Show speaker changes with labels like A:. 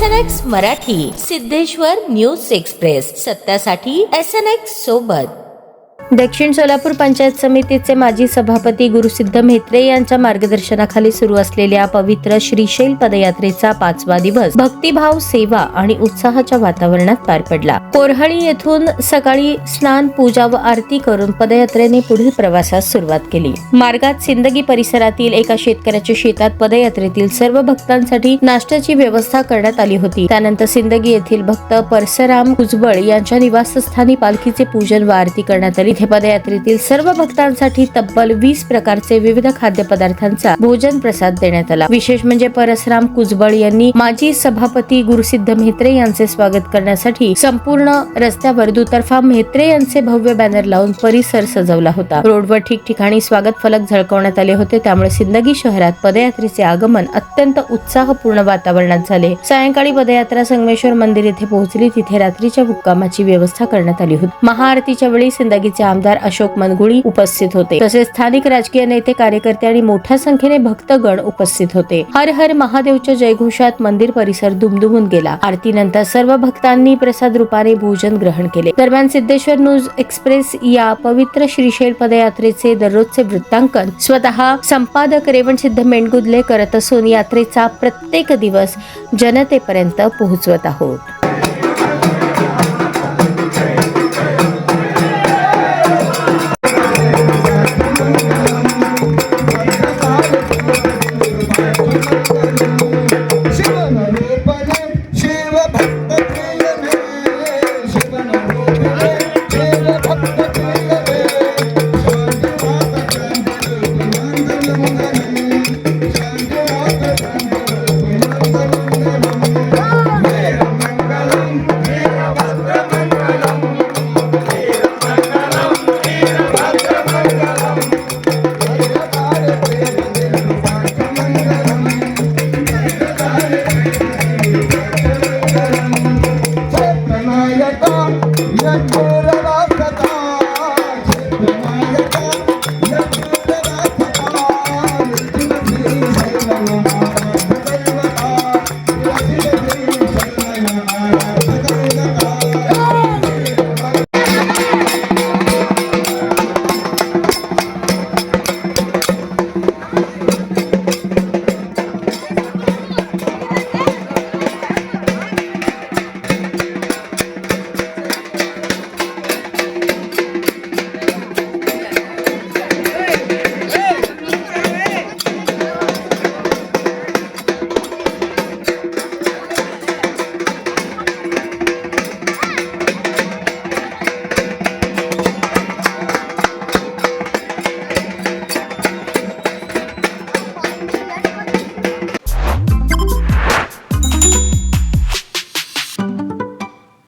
A: SNX Marathi, Siddheshwar news express, सत्यासाठी SNX सोबत. दक्षिण सोलापूर पंचायत समितीचे माजी सभापती गुरुसिद्ध म्हेत्रे यांच्या मार्गदर्शनाखाली सुरू असलेल्या पवित्र श्रीशैल पदयात्रेचा 5वा दिवस भक्तिभाव, सेवा आणि उत्साहाच्या वातावरणात पार पडला. कोरहळी येथून सकाळी स्नान, पूजा व आरती करून पदयात्रेने पुढील प्रवासास सुरुवात केली. मार्गात सिंदगी परिसरातील एका शेतकऱ्याच्या शेतात पदयात्रेतील सर्व भक्तांसाठी नाश्त्याची व्यवस्था करण्यात आली होती. त्यानंतर सिंदगी येथील भक्त परसराम कुजबळ यांच्या निवासस्थानी पालखीचे पूजन व आरती करण्यात आली. पदयात्रेतील सर्व भक्तांसाठी तब्बल 20 प्रकारचे विविध खाद्यपदार्थांचा भोजन प्रसाद देण्यात आला. विशेष म्हणजे परसराम कुजबळ यांनी माजी सभापती गुरुसिद्ध म्हेत्रे यांचे स्वागत करण्यासाठी संपूर्ण रस्त्यावर दुतर्फा म्हेत्रे यांचे भव्य बॅनर लावून परिसर सजवला होता. रोडवर ठिकठिकाणी स्वागत फलक झळकवण्यात आले होते. त्यामुळे सिंदगी शहरात पदयात्रेचे आगमन अत्यंत उत्साहपूर्ण वातावरणात झाले. सायंकाळी पदयात्रा संगमेश्वर मंदिर येथे पोहोचली. तिथे रात्रीच्या मुक्कामाची व्यवस्था करण्यात आली होती. महाआरतीच्या वेळी सिंदगीचे आमदार अशोक मनगुळी उपस्थित होते. तसेच स्थानिक राजकीय नेते, कार्यकर्ते आणि मोठ्या संख्येने भक्तगण उपस्थित होते. हर हर महादेवच्या जयघोषात मंदिर परिसर दुमदुमून गेला. आरतीनंतर सर्व भक्तांनी प्रसाद रूपाने भोजन ग्रहण केले. दरम्यान सिद्धेश्वर न्यूज एक्सप्रेस या पवित्र श्रीशैल पदयात्रेचे दररोजचे वृत्तांकन स्वतः संपादक रेवणसिद्ध मेंढगुदले करत असून यात्रेचा प्रत्येक दिवस जनतेपर्यंत पोहोचवत आहोत.